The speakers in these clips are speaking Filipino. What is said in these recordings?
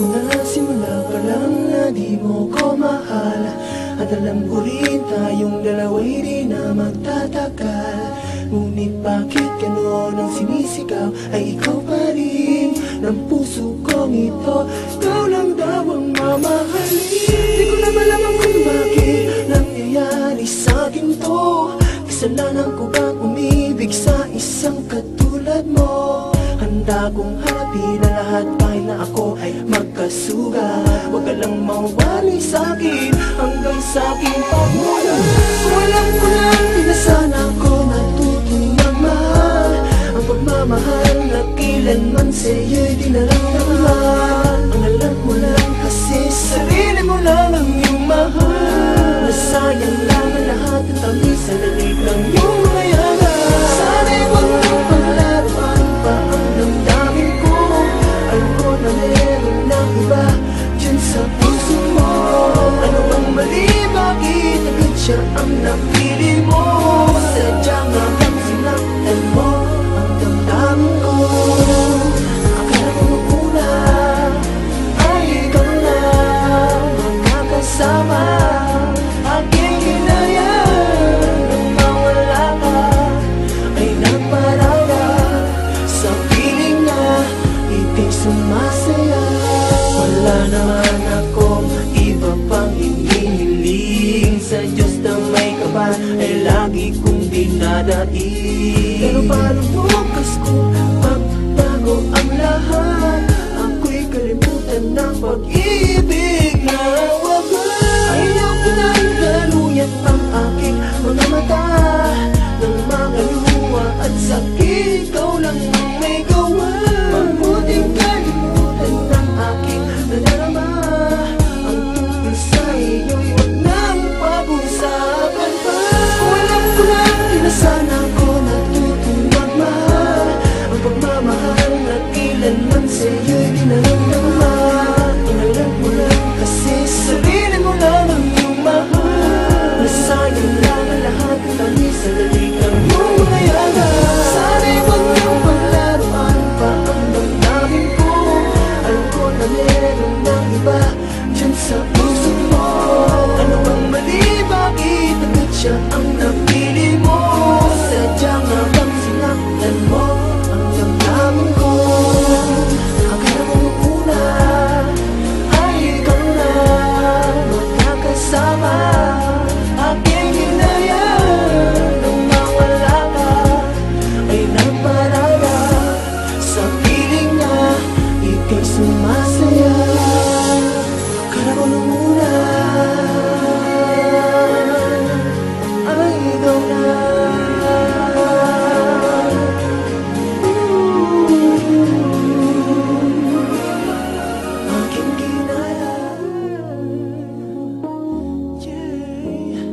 ko na simula pa lang na di mo ko mahal. At alam ko rin tayong dalawa'y di na magtatagal. Ngunit bakit gano'n ang sinisigaw ay ikaw pa rin ng puso kong ito. Ikaw lang daw ang mamahalin. Di ko na malaman kung bakit nangyayari sa'kin to. Kasalanan ko bang umibig sa isang katulad mo? Handa kong harapin ang lahat kahit na ako ay magkasuga. Huwag ka lang mawali sa'kin hanggang sa'king pagmula. Kung alam ko lang di na sana ko natutong magmahal. Ang pagmamahal na kailanman sa'yo'y di naramdaman. Ang alam mo lang kasi sarili mo lang ang iyong mahal. Nasayang lang ang lahat ng tamis sa lalig ng iyong mga yaga. Sana'y huwag mong paglaruan pa ang damdamin ko. Alam ko na meron ng iba dyan sa puso mo. Ano bang mali? Bakit agad siya ang napili mo? Sadya nga bang sinaktan mo ang damdamin ko? Akala ko nung una ay ikaw na magkakasama. Aking hinayang nang mawala ka ay nagparaya sa piling na iting sumasaya. Wala naman akong iba pang hinihiling. Sa Diyos na may kaban ay lagi kong dinadaig. Pero paano bukas ko pagbago ang lahat? Ako'y kalimutan ng pag-ibig na wagas. Ayaw ko na galuyat ang aking mga mata ng mga luha at sakit. Ikaw lang ang may gawa. Mabuting kalimutan ng aking nadarama. Ang tungkol sa iyo'y huwag nang pag-usapan pa. Kung alam ko lang di na sana ko natutong magmahal. Ang pagmamahal na kailanman sa'yo'y di naramdaman. Ang alam mo lang kasi sarili mo lang ang iyong mahal. Nasayang lang ang lahat ng tamis sa lalig ng iyong mga yaga. Sana'y huwag niyong paglaruan pa ang damdamin ko. Alam ko na meron ng iba dyan sa puso mo. Ano bang mali? Bakit agad siya ang napili mo? Sadya nga bang sinaktan mo ang damdamin ko? Akala ko nung una ay ikaw na magkakasama. Aking hinayang nang mawala ka ay nagparaya sa piling na ika'y sumasaya. Akala ko nung una ay ikaw na. Aking ginaya, yeah.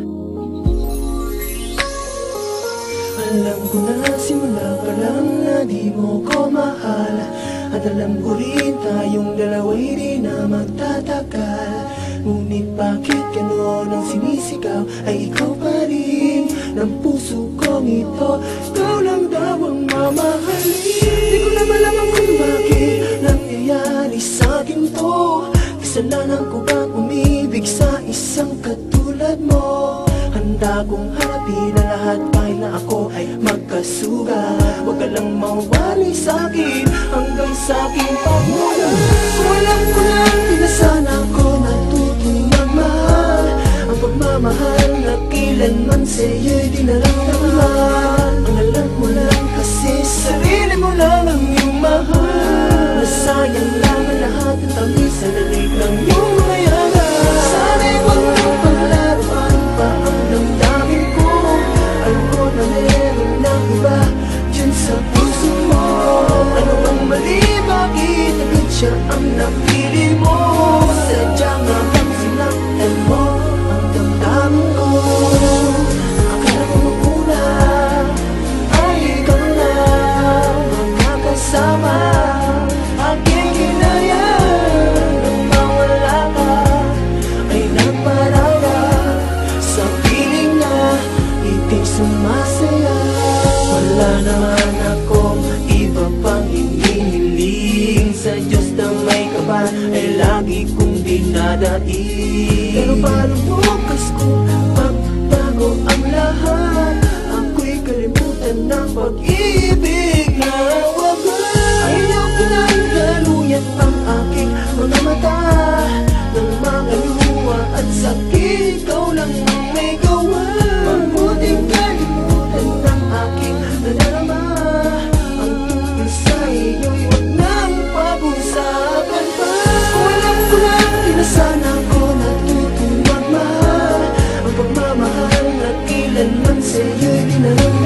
Alam ko na simula pa lang na di mo ko mahal. At alam ko rin tayong dalawa'y di na magtatagal. Ngunit bakit gano'n ang sinisigaw ay ikaw pa rin ng puso kong ito. Ikaw lang daw ang mamahalin. Di ko na malaman kung bakit nangyayari sa'kin to. Kasalanan ko bang umibig sa isang katulad mo? Handa kong harapin ang lahat kahit na ako ay magkasuga. Huwag ka lang mawali sa'kin hanggang sa'king pagmula. Kung alam ko lang di na sana ko natutong magmahal. Ang pagmamahal na kailanman sa'yo'y di naramdaman. Ang alam mo lang kasi sarili mo lang ang iyong mahal. Nasayang lang ang lahat ng tamis sa lalig ng iyong mga yaga. Sana'y huwag mong paglaruan pa ang damdamin ko. Alam ko na meron ng iba dyan sa puso mo. Ano bang mali? Bakit agad siya ang napili mo? Sadya nga bang sinaktan mo ang damdamin ko? Akala ko nung una ay ikaw na magkakasama. Aking hinayang nang mawala ka ay nagparaya sa piling na iting sumasaya. Wala naman akong iba pang hinihiling. Sa Diyos na may pa ay lagi kong dinadaig. Pero paano bukas ko magbago ang lahat? Ako'y kalimutan ng pag-ibig na wagas. Ayaw ko na ilaluyat ang aking mga mata ng mga luha at sakit. Ikaw lang ang may gawa. Mabuting kalimutan ng aking nadarama. Ang tungkol sa iyo'y huwag nang pag-usapan pa. Alam ko na kinasana ko natutong magmahal. Ang pagmamahal na kailanman sa'yo'y dinarama.